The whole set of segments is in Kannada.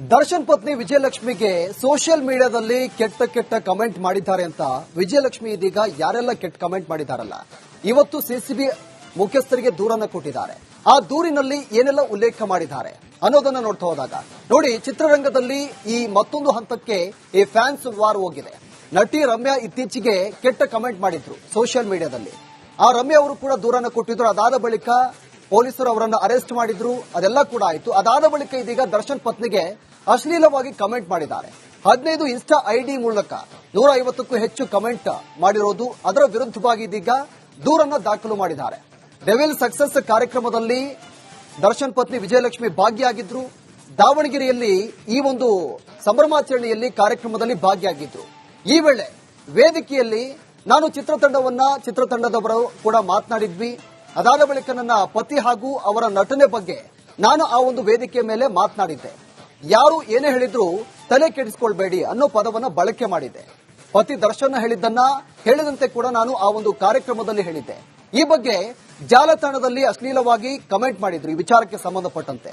ದರ್ಶನ್ ಪತ್ನಿ ವಿಜಯಲಕ್ಷ್ಮಿಗೆ ಸೋಷಿಯಲ್ ಮೀಡಿಯಾದಲ್ಲಿ ಕೆಟ್ಟ ಕಮೆಂಟ್ ಮಾಡಿದ್ದಾರೆ ಅಂತ ವಿಜಯಲಕ್ಷ್ಮಿ ಇದೀಗ ಯಾರೆಲ್ಲ ಕೆಟ್ಟ ಕಮೆಂಟ್ ಮಾಡಿದಾರಲ್ಲ ಇವತ್ತು ಸಿಸಿಬಿ ಮುಖ್ಯಸ್ಥರಿಗೆ ದೂರನ್ನ ಕೊಟ್ಟಿದ್ದಾರೆ. ಆ ದೂರಿನಲ್ಲಿ ಏನೆಲ್ಲ ಉಲ್ಲೇಖ ಮಾಡಿದ್ದಾರೆ ಅನ್ನೋದನ್ನ ನೋಡ್ತಾ ಹೋದಾಗ ನೋಡಿ, ಚಿತ್ರರಂಗದಲ್ಲಿ ಈ ಮತ್ತೊಂದು ಹಂತಕ್ಕೆ ಈ ಫ್ಯಾನ್ಸ್ ವಾರ್ ಹೋಗಿದೆ. ನಟಿ ರಮ್ಯಾ ಇತ್ತೀಚೆಗೆ ಕೆಟ್ಟ ಕಮೆಂಟ್ ಮಾಡಿದ್ರು ಸೋಷಿಯಲ್ ಮೀಡಿಯಾದಲ್ಲಿ. ಆ ರಮ್ಯಾ ಅವರು ಕೂಡ ದೂರನ್ನ ಕೊಟ್ಟಿದ್ರು. ಅದಾದ ಬಳಿಕ ಪೊಲೀಸರು ಅವರನ್ನು ಅರೆಸ್ಟ್ ಮಾಡಿದ್ರು. ಅದೆಲ್ಲ ಕೂಡ ಆಯಿತು. ಅದಾದ ಬಳಿಕ ಇದೀಗ ದರ್ಶನ್ ಪತ್ನಿಗೆ ಅಶ್ಲೀಲವಾಗಿ ಕಮೆಂಟ್ ಮಾಡಿದ್ದಾರೆ. 15 ಇನ್ಸ್ಟಾ ಐಡಿ ಮೂಲಕ 150ಕ್ಕೂ ಹೆಚ್ಚು ಕಮೆಂಟ್ ಮಾಡಿರೋದು. ಅದರ ವಿರುದ್ಧವಾಗಿ ಇದೀಗ ದೂರನ್ನ ದಾಖಲು ಮಾಡಿದ್ದಾರೆ. ಡೆವಿಲ್ ಸಕ್ಸಸ್ ಕಾರ್ಯಕ್ರಮದಲ್ಲಿ ದರ್ಶನ್ ಪತ್ನಿ ವಿಜಯಲಕ್ಷ್ಮಿ ಭಾಗಿಯಾಗಿದ್ರು. ದಾವಣಗೆರೆಯಲ್ಲಿ ಈ ಒಂದು ಸಂಭ್ರಮಾಚರಣೆಯಲ್ಲಿ ಕಾರ್ಯಕ್ರಮದಲ್ಲಿ ಭಾಗಿಯಾಗಿದ್ರು. ಈ ವೇಳೆ ವೇದಿಕೆಯಲ್ಲಿ ನಾನು ಚಿತ್ರತಂಡದವರು ಕೂಡ ಮಾತನಾಡಿದ್ವಿ. ಅದಾದ ಬಳಿಕ ನನ್ನ ಪತಿ ಹಾಗೂ ಅವರ ನಟನೆ ಬಗ್ಗೆ ನಾನು ಆ ಒಂದು ವೇದಿಕೆ ಮೇಲೆ ಮಾತನಾಡಿದ್ದೆ. ಯಾರು ಏನೇ ಹೇಳಿದ್ರು ತಲೆ ಕೆಡಿಸಿಕೊಳ್ಬೇಡಿ ಅನ್ನೋ ಪದವನ್ನ ಬಳಕೆ ಮಾಡಿದ್ದೆ. ಪತಿ ದರ್ಶನ್ ಹೇಳಿದ್ದನ್ನ ಹೇಳಿದಂತೆ ಕೂಡ ನಾನು ಆ ಒಂದು ಕಾರ್ಯಕ್ರಮದಲ್ಲಿ ಹೇಳಿದ್ದೆ. ಈ ಬಗ್ಗೆ ಜಾಲತಾಣದಲ್ಲಿ ಅಶ್ಲೀಲವಾಗಿ ಕಮೆಂಟ್ ಮಾಡಿದ್ರು. ಈ ವಿಚಾರಕ್ಕೆ ಸಂಬಂಧಪಟ್ಟಂತೆ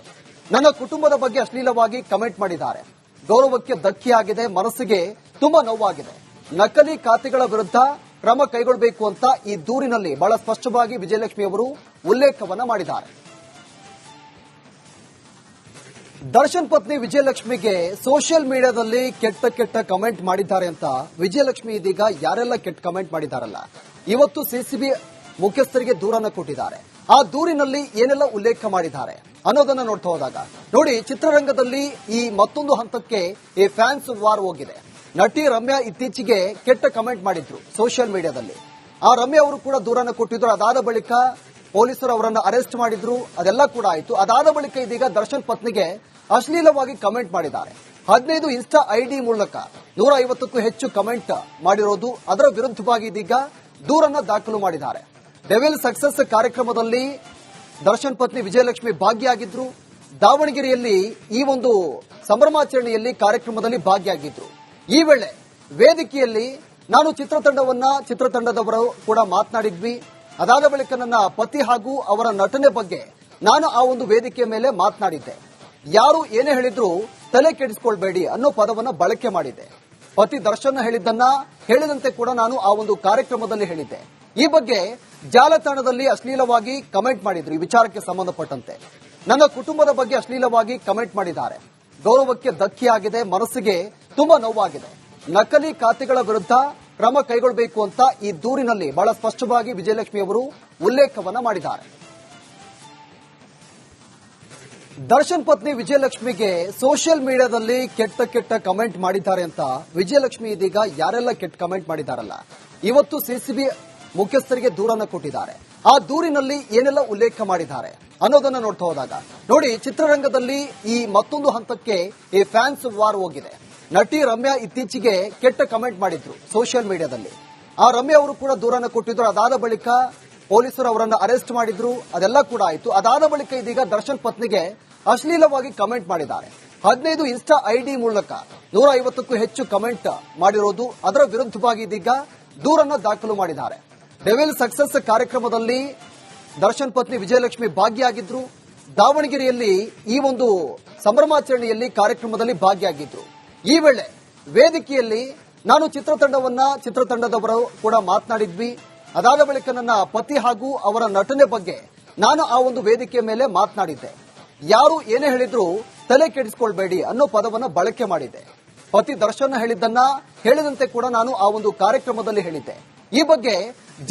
ನನ್ನ ಕುಟುಂಬದ ಬಗ್ಗೆ ಅಶ್ಲೀಲವಾಗಿ ಕಮೆಂಟ್ ಮಾಡಿದ್ದಾರೆ. ಗೌರವಕ್ಕೆ ಧಕ್ಕೆಯಾಗಿದೆ, ಮನಸ್ಸಿಗೆ ತುಂಬಾ ನೋವಾಗಿದೆ. ನಕಲಿ ಖಾತೆಗಳ ವಿರುದ್ಧ ಕ್ರಮ ಕೈಗೊಳ್ಳಬೇಕು ಅಂತ ಈ ದೂರಿನಲ್ಲಿ ಬಹಳ ಸ್ಪಷ್ಟವಾಗಿ ವಿಜಯಲಕ್ಷ್ಮಿ ಅವರು ಉಲ್ಲೇಖವನ್ನ ಮಾಡಿದ್ದಾರೆ. ದರ್ಶನ್ ಪತ್ನಿ ವಿಜಯಲಕ್ಷ್ಮಿಗೆ ಸೋಷಿಯಲ್ ಮೀಡಿಯಾದಲ್ಲಿ ಕೆಟ್ಟ ಕಮೆಂಟ್ ಮಾಡಿದ್ದಾರೆ ಅಂತ ವಿಜಯಲಕ್ಷ್ಮಿ ಇದೀಗ ಯಾರೆಲ್ಲ ಕೆಟ್ಟ ಕಮೆಂಟ್ ಮಾಡಿದಾರಲ್ಲ ಇವತ್ತು ಸಿಸಿಬಿ ಮುಖ್ಯಸ್ಥರಿಗೆ ದೂರನ್ನ ಕೊಟ್ಟಿದ್ದಾರೆ. ಆ ದೂರಿನಲ್ಲಿ ಏನೆಲ್ಲ ಉಲ್ಲೇಖ ಮಾಡಿದ್ದಾರೆ ಅನ್ನೋದನ್ನ ನೋಡ್ತಾ ಹೋದಾಗ ನೋಡಿ, ಚಿತ್ರರಂಗದಲ್ಲಿ ಈ ಮತ್ತೊಂದು ಹಂತಕ್ಕೆ ಈ ಫ್ಯಾನ್ಸ್ ವಾರ್ ಹೋಗಿದೆ. ನಟಿ ರಮ್ಯಾ ಇತ್ತೀಚೆಗೆ ಕೆಟ್ಟ ಕಮೆಂಟ್ ಮಾಡಿದ್ರು ಸೋಷಿಯಲ್ ಮೀಡಿಯಾದಲ್ಲಿ. ಆ ರಮ್ಯಾ ಅವರು ಕೂಡ ದೂರನ್ನ ಕೊಟ್ಟಿದ್ರು. ಅದಾದ ಬಳಿಕ ಪೊಲೀಸರು ಅವರನ್ನು ಅರೆಸ್ಟ್ ಮಾಡಿದ್ರು. ಅದೆಲ್ಲ ಕೂಡ ಆಯಿತು. ಅದಾದ ಬಳಿಕ ಇದೀಗ ದರ್ಶನ್ ಪತ್ನಿಗೆ ಅಶ್ಲೀಲವಾಗಿ ಕಮೆಂಟ್ ಮಾಡಿದ್ದಾರೆ. 15 ಇನ್ಸ್ಟಾ ಐಡಿ ಮೂಲಕ 150ಕ್ಕೂ ಹೆಚ್ಚು ಕಮೆಂಟ್ ಮಾಡಿರೋದು. ಅದರ ವಿರುದ್ಧವಾಗಿ ಇದೀಗ ದೂರನ್ನ ದಾಖಲು ಮಾಡಿದ್ದಾರೆ. ಡೆವಿಲ್ ಸಕ್ಸಸ್ ಕಾರ್ಯಕ್ರಮದಲ್ಲಿ ದರ್ಶನ್ ಪತ್ನಿ ವಿಜಯಲಕ್ಷ್ಮಿ ಭಾಗಿಯಾಗಿದ್ರು. ದಾವಣಗೆರೆಯಲ್ಲಿ ಈ ಒಂದು ಸಂಭ್ರಮಾಚರಣೆಯಲ್ಲಿ ಕಾರ್ಯಕ್ರಮದಲ್ಲಿ ಭಾಗಿಯಾಗಿದ್ರು. ಈ ವೇಳೆ ವೇದಿಕೆಯಲ್ಲಿ ನಾನು ಚಿತ್ರತಂಡದವರು ಕೂಡ ಮಾತನಾಡಿದ್ವಿ. ಅದಾದ ಬಳಿಕ ನನ್ನ ಪತಿ ಹಾಗೂ ಅವರ ನಟನೆ ಬಗ್ಗೆ ನಾನು ಆ ಒಂದು ವೇದಿಕೆ ಮೇಲೆ ಮಾತನಾಡಿದ್ದೆ. ಯಾರು ಏನೇ ಹೇಳಿದ್ರು ತಲೆ ಕೆಡಿಸಿಕೊಳ್ಬೇಡಿ ಅನ್ನೋ ಪದವನ್ನ ಬಳಕೆ ಮಾಡಿದ್ದೆ. ಪತಿ ದರ್ಶನ್ ಹೇಳಿದ್ದನ್ನ ಹೇಳಿದಂತೆ ಕೂಡ ನಾನು ಆ ಒಂದು ಕಾರ್ಯಕ್ರಮದಲ್ಲಿ ಹೇಳಿದ್ದೆ. ಈ ಬಗ್ಗೆ ಜಾಲತಾಣದಲ್ಲಿ ಅಶ್ಲೀಲವಾಗಿ ಕಮೆಂಟ್ ಮಾಡಿದ್ರು. ಈ ವಿಚಾರಕ್ಕೆ ಸಂಬಂಧಪಟ್ಟಂತೆ ನನ್ನ ಕುಟುಂಬದ ಬಗ್ಗೆ ಅಶ್ಲೀಲವಾಗಿ ಕಮೆಂಟ್ ಮಾಡಿದ್ದಾರೆ. ಗೌರವಕ್ಕೆ ಧಕ್ಕೆಯಾಗಿದೆ, ಮನಸ್ಸಿಗೆ ತುಂಬಾ ನೋವಾಗಿದೆ. ನಕಲಿ ಖಾತೆಗಳ ವಿರುದ್ಧ ಕ್ರಮ ಕೈಗೊಳ್ಳಬೇಕು ಅಂತ ಈ ದೂರಿನಲ್ಲಿ ಬಹಳ ಸ್ಪಷ್ಟವಾಗಿ ವಿಜಯಲಕ್ಷ್ಮಿ ಅವರು ಉಲ್ಲೇಖವನ್ನ ಮಾಡಿದ್ದಾರೆ. ದರ್ಶನ್ ಪತ್ನಿ ವಿಜಯಲಕ್ಷ್ಮಿಗೆ ಸೋಷಿಯಲ್ ಮೀಡಿಯಾದಲ್ಲಿ ಕೆಟ್ಟ ಕಮೆಂಟ್ ಮಾಡಿದ್ದಾರೆ ಅಂತ ವಿಜಯಲಕ್ಷ್ಮಿ ಇದೀಗ ಯಾರೆಲ್ಲ ಕೆಟ್ಟ ಕಮೆಂಟ್ ಮಾಡಿದಾರಲ್ಲ ಇವತ್ತು ಸಿಸಿಬಿ ಮುಖ್ಯಸ್ಥರಿಗೆ ದೂರನ್ನ ಕೊಟ್ಟಿದ್ದಾರೆ. ಆ ದೂರಿನಲ್ಲಿ ಏನೆಲ್ಲ ಉಲ್ಲೇಖ ಮಾಡಿದ್ದಾರೆ ಅನ್ನೋದನ್ನ ನೋಡ್ತಾ ಹೋದಾಗ ನೋಡಿ, ಚಿತ್ರರಂಗದಲ್ಲಿ ಈ ಮತ್ತೊಂದು ಹಂತಕ್ಕೆ ಈ ಫ್ಯಾನ್ಸ್ ವಾರ್ ಹೋಗಿದೆ. ನಟಿ ರಮ್ಯಾ ಇತ್ತೀಚೆಗೆ ಕೆಟ್ಟ ಕಮೆಂಟ್ ಮಾಡಿದ್ರು ಸೋಷಿಯಲ್ ಮೀಡಿಯಾದಲ್ಲಿ. ಆ ರಮ್ಯಾ ಅವರು ಕೂಡ ದೂರನ್ನ ಕೊಟ್ಟಿದ್ರು. ಅದಾದ ಬಳಿಕ ಪೊಲೀಸರು ಅವರನ್ನು ಅರೆಸ್ಟ್ ಮಾಡಿದ್ರು. ಅದೆಲ್ಲ ಕೂಡ ಆಯಿತು. ಅದಾದ ಬಳಿಕ ಇದೀಗ ದರ್ಶನ್ ಪತ್ನಿಗೆ ಅಶ್ಲೀಲವಾಗಿ ಕಮೆಂಟ್ ಮಾಡಿದ್ದಾರೆ. 15 ಇನ್ಸ್ಟಾ ಐಡಿ ಮೂಲಕ 150ಕ್ಕೂ ಹೆಚ್ಚು ಕಮೆಂಟ್ ಮಾಡಿರೋದು. ಅದರ ವಿರುದ್ಧವಾಗಿ ಇದೀಗ ದೂರನ್ನ ದಾಖಲು ಮಾಡಿದ್ದಾರೆ. ಡೆವಿಲ್ ಸಕ್ಸಸ್ ಕಾರ್ಯಕ್ರಮದಲ್ಲಿ ದರ್ಶನ್ ಪತ್ನಿ ವಿಜಯಲಕ್ಷ್ಮಿ ಭಾಗಿಯಾಗಿದ್ರು. ದಾವಣಗೆರೆಯಲ್ಲಿ ಈ ಒಂದು ಸಂಭ್ರಮಾಚರಣೆಯಲ್ಲಿ ಕಾರ್ಯಕ್ರಮದಲ್ಲಿ ಭಾಗಿಯಾಗಿದ್ರು. ಈ ವೇಳೆ ವೇದಿಕೆಯಲ್ಲಿ ನಾನು ಚಿತ್ರತಂಡದವರು ಕೂಡ ಮಾತನಾಡಿದ್ವಿ. ಅದಾದ ಬಳಿಕ ನನ್ನ ಪತಿ ಹಾಗೂ ಅವರ ನಟನೆ ಬಗ್ಗೆ ನಾನು ಆ ಒಂದು ವೇದಿಕೆ ಮೇಲೆ ಮಾತನಾಡಿದ್ದೆ. ಯಾರು ಏನೇ ಹೇಳಿದ್ರು ತಲೆ ಕೆಡಿಸಿಕೊಳ್ಬೇಡಿ ಅನ್ನೋ ಪದವನ್ನ ಬಳಕೆ ಮಾಡಿದ್ದೆ. ಪತಿ ದರ್ಶನ್ ಹೇಳಿದ್ದನ್ನ ಹೇಳಿದಂತೆ ಕೂಡ ನಾನು ಆ ಒಂದು ಕಾರ್ಯಕ್ರಮದಲ್ಲಿ ಹೇಳಿದ್ದೆ. ಈ ಬಗ್ಗೆ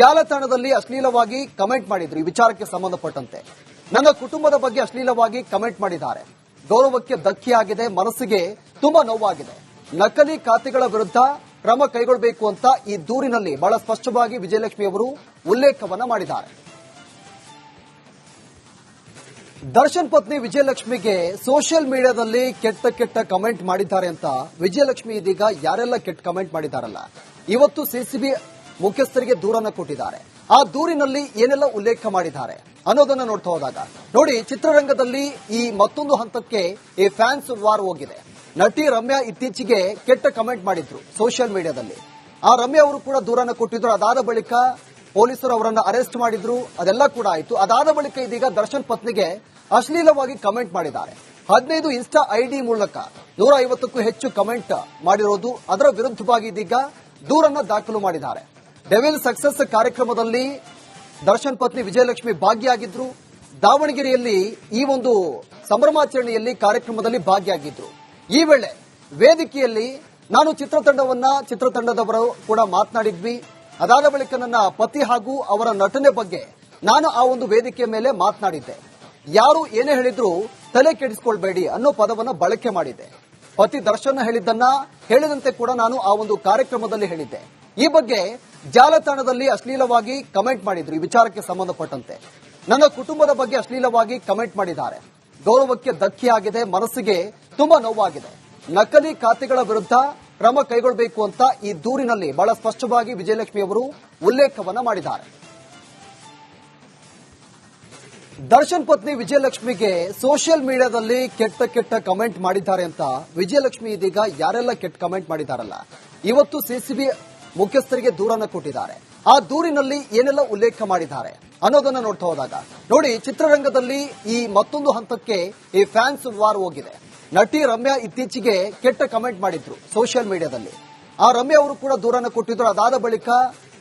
ಜಾಲತಾಣದಲ್ಲಿ ಅಶ್ಲೀಲವಾಗಿ ಕಮೆಂಟ್ ಮಾಡಿದ್ರು. ಈ ವಿಚಾರಕ್ಕೆ ಸಂಬಂಧಪಟ್ಟಂತೆ ನನ್ನ ಕುಟುಂಬದ ಬಗ್ಗೆ ಅಶ್ಲೀಲವಾಗಿ ಕಮೆಂಟ್ ಮಾಡಿದ್ದಾರೆ. ಗೌರವಕ್ಕೆ ಧಕ್ಕೆಯಾಗಿದೆ, ಮನಸ್ಸಿಗೆ ತುಂಬಾ ನೋವಾಗಿದೆ. ನಕಲಿ ಖಾತೆಗಳ ವಿರುದ್ಧ ಕ್ರಮ ಕೈಗೊಳ್ಳಬೇಕು ಅಂತ ಈ ದೂರಿನಲ್ಲಿ ಬಹಳ ಸ್ಪಷ್ಟವಾಗಿ ವಿಜಯಲಕ್ಷ್ಮಿ ಅವರು ಉಲ್ಲೇಖವನ್ನ ಮಾಡಿದ್ದಾರೆ. ದರ್ಶನ್ ಪತ್ನಿ ವಿಜಯಲಕ್ಷ್ಮಿಗೆ ಸೋಷಿಯಲ್ ಮೀಡಿಯಾದಲ್ಲಿ ಕೆಟ್ಟ ಕಮೆಂಟ್ ಮಾಡಿದ್ದಾರೆ ಅಂತ ವಿಜಯಲಕ್ಷ್ಮಿ ಇದೀಗ ಯಾರೆಲ್ಲ ಕೆಟ್ಟ ಕಮೆಂಟ್ ಮಾಡಿದಾರಲ್ಲ ಇವತ್ತು ಸಿಸಿಬಿ ಮುಖ್ಯಸ್ಥರಿಗೆ ದೂರನ್ನ ಕೊಟ್ಟಿದ್ದಾರೆ. ಆ ದೂರಿನಲ್ಲಿ ಏನೆಲ್ಲ ಉಲ್ಲೇಖ ಮಾಡಿದ್ದಾರೆ ಅನ್ನೋದನ್ನ ನೋಡ್ತಾ ಹೋದಾಗ ನೋಡಿ, ಚಿತ್ರರಂಗದಲ್ಲಿ ಈ ಮತ್ತೊಂದು ಹಂತಕ್ಕೆ ಈ ಫ್ಯಾನ್ಸ್ ವಾರ್ ಹೋಗಿದೆ. ನಟಿ ರಮ್ಯಾ ಇತ್ತೀಚೆಗೆ ಕೆಟ್ಟ ಕಮೆಂಟ್ ಮಾಡಿದ್ರು ಸೋಷಿಯಲ್ ಮೀಡಿಯಾದಲ್ಲಿ. ಆ ರಮ್ಯಾ ಅವರು ಕೂಡ ದೂರನ್ನ ಕೊಟ್ಟಿದ್ರು. ಅದಾದ ಬಳಿಕ ಪೊಲೀಸರು ಅವರನ್ನು ಅರೆಸ್ಟ್ ಮಾಡಿದ್ರು. ಅದೆಲ್ಲ ಕೂಡ ಆಯಿತು. ಅದಾದ ಬಳಿಕ ಇದೀಗ ದರ್ಶನ್ ಪತ್ನಿಗೆ ಅಶ್ಲೀಲವಾಗಿ ಕಮೆಂಟ್ ಮಾಡಿದ್ದಾರೆ. 15 ಇನ್ಸ್ಟಾ ಐಡಿ ಮೂಲಕ 150ಕ್ಕೂ ಹೆಚ್ಚು ಕಮೆಂಟ್ ಮಾಡಿರೋದು, ಅದರ ವಿರುದ್ಧವಾಗಿ ಇದೀಗ ದೂರನ್ನ ದಾಖಲು ಮಾಡಿದ್ದಾರೆ. ಡೆವಿಲ್ ಸಕ್ಸಸ್ ಕಾರ್ಯಕ್ರಮದಲ್ಲಿ ದರ್ಶನ್ ಪತ್ನಿ ವಿಜಯಲಕ್ಷ್ಮಿ ಭಾಗಿಯಾಗಿದ್ರು. ದಾವಣಗೆರೆಯಲ್ಲಿ ಈ ಒಂದು ಸಂಭ್ರಮಾಚರಣೆಯಲ್ಲಿ ಕಾರ್ಯಕ್ರಮದಲ್ಲಿ ಭಾಗಿಯಾಗಿದ್ರು. ಈ ವೇಳೆ ವೇದಿಕೆಯಲ್ಲಿ ನಾನು ಚಿತ್ರತಂಡದವರು ಕೂಡ ಮಾತನಾಡಿದ್ವಿ. ಅದಾದ ಬಳಿಕ ನನ್ನ ಪತಿ ಹಾಗೂ ಅವರ ನಟನೆ ಬಗ್ಗೆ ನಾನು ಆ ಒಂದು ವೇದಿಕೆಯ ಮೇಲೆ ಮಾತನಾಡಿದ್ದೆ. ಯಾರು ಏನೇ ಹೇಳಿದ್ರು ತಲೆ ಕೆಡಿಸಿಕೊಳ್ಬೇಡಿ ಅನ್ನೋ ಪದವನ್ನ ಬಳಕೆ ಮಾಡಿದ್ದೆ. ಪತಿ ದರ್ಶನ್ ಹೇಳಿದಂತೆ ಕೂಡ ನಾನು ಆ ಒಂದು ಕಾರ್ಯಕ್ರಮದಲ್ಲಿ ಹೇಳಿದ್ದೆ. ಈ ಬಗ್ಗೆ ಜಾಲತಾಣದಲ್ಲಿ ಅಶ್ಲೀಲವಾಗಿ ಕಮೆಂಟ್ ಮಾಡಿದ್ರು. ಈ ವಿಚಾರಕ್ಕೆ ಸಂಬಂಧಪಟ್ಟಂತೆ ನನ್ನ ಕುಟುಂಬದ ಬಗ್ಗೆ ಅಶ್ಲೀಲವಾಗಿ ಕಮೆಂಟ್ ಮಾಡಿದ್ದಾರೆ. ಗೌರವಕ್ಕೆ ಧಕ್ಕೆಯಾಗಿದೆ, ಮನಸ್ಸಿಗೆ ತುಂಬಾ ನೋವಾಗಿದೆ. ನಕಲಿ ಖಾತೆಗಳ ವಿರುದ್ಧ ಕ್ರಮ ಕೈಗೊಳ್ಳಬೇಕು ಅಂತ ಈ ದೂರಿನಲ್ಲಿ ಬಹಳ ಸ್ಪಷ್ಟವಾಗಿ ವಿಜಯಲಕ್ಷ್ಮಿ ಅವರು ಉಲ್ಲೇಖವನ್ನ ಮಾಡಿದ್ದಾರೆ. ದರ್ಶನ್ ಪತ್ನಿ ವಿಜಯಲಕ್ಷ್ಮಿಗೆ ಸೋಷಿಯಲ್ ಮೀಡಿಯಾದಲ್ಲಿ ಕೆಟ್ಟ ಕಮೆಂಟ್ ಮಾಡಿದ್ದಾರೆ ಅಂತ ವಿಜಯಲಕ್ಷ್ಮಿ ಇದೀಗ ಯಾರೆಲ್ಲ ಕೆಟ್ಟ ಕಮೆಂಟ್ ಮಾಡಿದಾರಲ್ಲ, ಇವತ್ತು ಸಿಸಿಬಿ ಮುಖ್ಯಸ್ಥರಿಗೆ ದೂರನ್ನ ಕೊಟ್ಟಿದ್ದಾರೆ. ಆ ದೂರಿನಲ್ಲಿ ಏನೆಲ್ಲ ಉಲ್ಲೇಖ ಮಾಡಿದ್ದಾರೆ ಅನ್ನೋದನ್ನ ನೋಡ್ತಾ ಹೋದಾಗ ನೋಡಿ, ಚಿತ್ರರಂಗದಲ್ಲಿ ಈ ಮತ್ತೊಂದು ಹಂತಕ್ಕೆ ಈ ಫ್ಯಾನ್ಸ್ ವಾರ್ ಹೋಗಿದೆ. ನಟಿ ರಮ್ಯಾ ಇತ್ತೀಚೆಗೆ ಕೆಟ್ಟ ಕಮೆಂಟ್ ಮಾಡಿದ್ರು ಸೋಷಿಯಲ್ ಮೀಡಿಯಾದಲ್ಲಿ. ಆ ರಮ್ಯಾ ಅವರು ಕೂಡ ದೂರನ್ನ ಕೊಟ್ಟಿದ್ರು. ಅದಾದ ಬಳಿಕ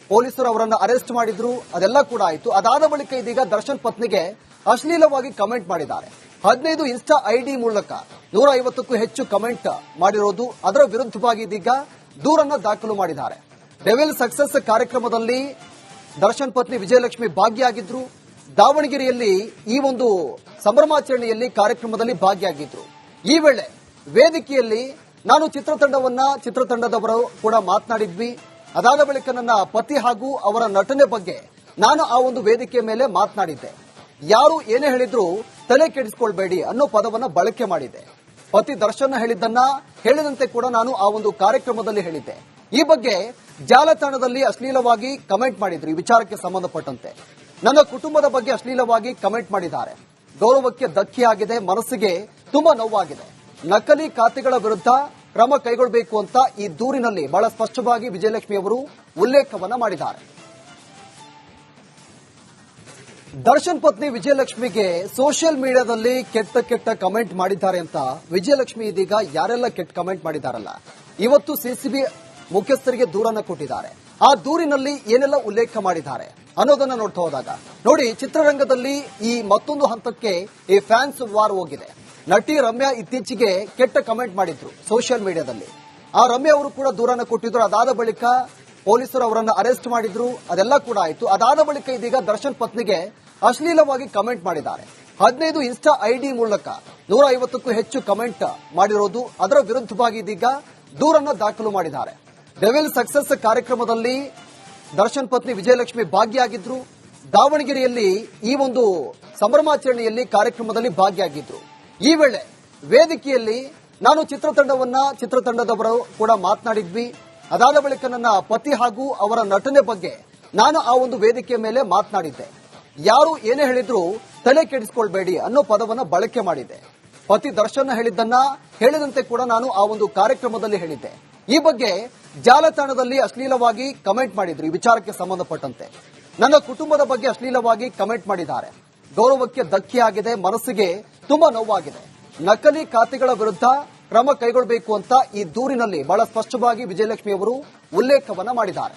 ಪೊಲೀಸರು ಅವರನ್ನ ಅರೆಸ್ಟ್ ಮಾಡಿದ್ರು. ಅದೆಲ್ಲ ಕೂಡ ಆಯಿತು. ಅದಾದ ಬಳಿಕ ಇದೀಗ ದರ್ಶನ್ ಪತ್ನಿಗೆ ಅಶ್ಲೀಲವಾಗಿ ಕಮೆಂಟ್ ಮಾಡಿದ್ದಾರೆ. 15 ಇನ್ಸ್ಟಾ ಐಡಿ ಮೂಲಕ 150ಕ್ಕೂ ಹೆಚ್ಚು ಕಮೆಂಟ್ ಮಾಡಿರೋದು, ಅದರ ವಿರುದ್ಧವಾಗಿ ಇದೀಗ ದೂರನ್ನ ದಾಖಲು ಮಾಡಿದ್ದಾರೆ. ಡೆವಿಲ್ ಸಕ್ಸಸ್ ಕಾರ್ಯಕ್ರಮದಲ್ಲಿ ದರ್ಶನ್ ಪತ್ನಿ ವಿಜಯಲಕ್ಷ್ಮಿ ಭಾಗಿಯಾಗಿದ್ರು. ದಾವಣಗೆರೆಯಲ್ಲಿ ಈ ಒಂದು ಸಂಭ್ರಮಾಚರಣೆಯಲ್ಲಿ ಕಾರ್ಯಕ್ರಮದಲ್ಲಿ ಭಾಗಿಯಾಗಿದ್ರು. ಈ ವೇಳೆ ವೇದಿಕೆಯಲ್ಲಿ ನಾನು ಚಿತ್ರತಂಡದವರು ಕೂಡ ಮಾತನಾಡಿದ್ವಿ. ಅದಾದ ಬಳಿಕ ನನ್ನ ಪತಿ ಹಾಗೂ ಅವರ ನಟನೆ ಬಗ್ಗೆ ನಾನು ಆ ಒಂದು ವೇದಿಕೆಯ ಮೇಲೆ ಮಾತನಾಡಿದ್ದೆ. ಯಾರು ಏನೇ ಹೇಳಿದ್ರು ತಲೆ ಕೆಡಿಸಿಕೊಳ್ಬೇಡಿ ಅನ್ನೋ ಪದವನ್ನ ಬಳಕೆ ಮಾಡಿದೆ. ಪತಿ ದರ್ಶನ್ ಹೇಳಿದಂತೆ ಕೂಡ ನಾನು ಆ ಒಂದು ಕಾರ್ಯಕ್ರಮದಲ್ಲಿ ಹೇಳಿದ್ದೆ. ಈ ಬಗ್ಗೆ ಜಾಲತಾಣದಲ್ಲಿ ಅಶ್ಲೀಲವಾಗಿ ಕಮೆಂಟ್ ಮಾಡಿದ್ರು. ಈ ವಿಚಾರಕ್ಕೆ ಸಂಬಂಧಪಟ್ಟಂತೆ ನನ್ನ ಕುಟುಂಬದ ಬಗ್ಗೆ ಅಶ್ಲೀಲವಾಗಿ ಕಮೆಂಟ್ ಮಾಡಿದ್ದಾರೆ. ಗೌರವಕ್ಕೆ ಧಕ್ಕೆಯಾಗಿದೆ, ಮನಸ್ಸಿಗೆ ತುಂಬಾ ನೋವಾಗಿದೆ. ನಕಲಿ ಖಾತೆಗಳ ವಿರುದ್ಧ ಕ್ರಮ ಕೈಗೊಳ್ಳಬೇಕು ಅಂತ ಈ ದೂರಿನಲ್ಲಿ ಬಹಳ ಸ್ಪಷ್ಟವಾಗಿ ವಿಜಯಲಕ್ಷ್ಮಿ ಅವರು ಉಲ್ಲೇಖವನ್ನ ಮಾಡಿದ್ದಾರೆ. ದರ್ಶನ್ ಪತ್ನಿ ವಿಜಯಲಕ್ಷ್ಮಿಗೆ ಸೋಷಿಯಲ್ ಮೀಡಿಯಾದಲ್ಲಿ ಕೆಟ್ಟ ಕಮೆಂಟ್ ಮಾಡಿದ್ದಾರೆ ಅಂತ ವಿಜಯಲಕ್ಷ್ಮಿ ಇದೀಗ ಯಾರೆಲ್ಲ ಕೆಟ್ಟ ಕಮೆಂಟ್ ಮಾಡಿದಾರಲ್ಲ, ಇವತ್ತು ಸಿಸಿಬಿ ಮುಖ್ಯಸ್ಥರಿಗೆ ದೂರನ್ನ ಕೊಟ್ಟಿದ್ದಾರೆ. ಆ ದೂರಿನಲ್ಲಿ ಏನೆಲ್ಲ ಉಲ್ಲೇಖ ಮಾಡಿದ್ದಾರೆ ಅನ್ನೋದನ್ನ ನೋಡ್ತಾ ಹೋದಾಗ ನೋಡಿ, ಚಿತ್ರರಂಗದಲ್ಲಿ ಈ ಮತ್ತೊಂದು ಹಂತಕ್ಕೆ ಈ ಫ್ಯಾನ್ಸ್ ವಾರ್ ಹೋಗಿದೆ. ನಟಿ ರಮ್ಯಾ ಇತ್ತೀಚೆಗೆ ಕೆಟ್ಟ ಕಮೆಂಟ್ ಮಾಡಿದ್ರು ಸೋಷಿಯಲ್ ಮೀಡಿಯಾದಲ್ಲಿ. ಆ ರಮ್ಯಾ ಅವರು ಕೂಡ ದೂರನ್ನ ಕೊಟ್ಟಿದ್ರು. ಅದಾದ ಬಳಿಕ ಪೊಲೀಸರು ಅವರನ್ನ ಅರೆಸ್ಟ್ ಮಾಡಿದ್ರು. ಅದೆಲ್ಲ ಕೂಡ ಆಯಿತು. ಅದಾದ ಬಳಿಕ ಇದೀಗ ದರ್ಶನ್ ಪತ್ನಿಗೆ ಅಶ್ಲೀಲವಾಗಿ ಕಮೆಂಟ್ ಮಾಡಿದ್ದಾರೆ. 15 ಇನ್ಸ್ಟಾ ಐಡಿ ಮೂಲಕ 150ಕ್ಕೂ ಹೆಚ್ಚು ಕಮೆಂಟ್ ಮಾಡಿರೋದು, ಅದರ ವಿರುದ್ಧವಾಗಿ ಇದೀಗ ದೂರನ್ನ ದಾಖಲು ಮಾಡಿದ್ದಾರೆ. ಡೆವಿಲ್ ಸಕ್ಸಸ್ ಕಾರ್ಯಕ್ರಮದಲ್ಲಿ ದರ್ಶನ್ ಪತ್ನಿ ವಿಜಯಲಕ್ಷ್ಮಿ ಭಾಗಿಯಾಗಿದ್ರು. ದಾವಣಗೆರೆಯಲ್ಲಿ ಈ ಒಂದು ಸಂಭ್ರಮಾಚರಣೆಯಲ್ಲಿ ಕಾರ್ಯಕ್ರಮದಲ್ಲಿ ಭಾಗಿಯಾಗಿದ್ರು. ಈ ವೇಳೆ ವೇದಿಕೆಯಲ್ಲಿ ನಾನು ಚಿತ್ರತಂಡದವರು ಕೂಡ ಮಾತನಾಡಿದ್ವಿ. ಅದಾದ ಬಳಿಕ ನನ್ನ ಪತಿ ಹಾಗೂ ಅವರ ನಟನೆ ಬಗ್ಗೆ ನಾನು ಆ ಒಂದು ವೇದಿಕೆಯ ಮೇಲೆ ಮಾತನಾಡಿದ್ದೆ. ಯಾರು ಏನೇ ಹೇಳಿದ್ರು ತಲೆ ಕೆಡಿಸಿಕೊಳ್ಬೇಡಿ ಅನ್ನೋ ಪದವನ್ನ ಬಳಕೆ ಮಾಡಿದೆ. ಪತಿ ದರ್ಶನ್ ಹೇಳಿದಂತೆ ಕೂಡ ನಾನು ಆ ಒಂದು ಕಾರ್ಯಕ್ರಮದಲ್ಲಿ ಹೇಳಿದ್ದೆ. ಈ ಬಗ್ಗೆ ಜಾಲತಾಣದಲ್ಲಿ ಅಶ್ಲೀಲವಾಗಿ ಕಮೆಂಟ್ ಮಾಡಿದ್ರು. ಈ ವಿಚಾರಕ್ಕೆ ಸಂಬಂಧಪಟ್ಟಂತೆ ನನ್ನ ಕುಟುಂಬದ ಬಗ್ಗೆ ಅಶ್ಲೀಲವಾಗಿ ಕಮೆಂಟ್ ಮಾಡಿದ್ದಾರೆ. ಗೌರವಕ್ಕೆ ಧಕ್ಕೆಯಾಗಿದೆ, ಮನಸ್ಸಿಗೆ ತುಂಬಾ ನೋವಾಗಿದೆ. ನಕಲಿ ಖಾತೆಗಳ ವಿರುದ್ಧ ಕ್ರಮ ಕೈಗೊಳ್ಳಬೇಕು ಅಂತ ಈ ದೂರಿನಲ್ಲಿ ಬಹಳ ಸ್ಪಷ್ಟವಾಗಿ ವಿಜಯಲಕ್ಷ್ಮಿ ಅವರು ಉಲ್ಲೇಖವನ್ನ ಮಾಡಿದ್ದಾರೆ.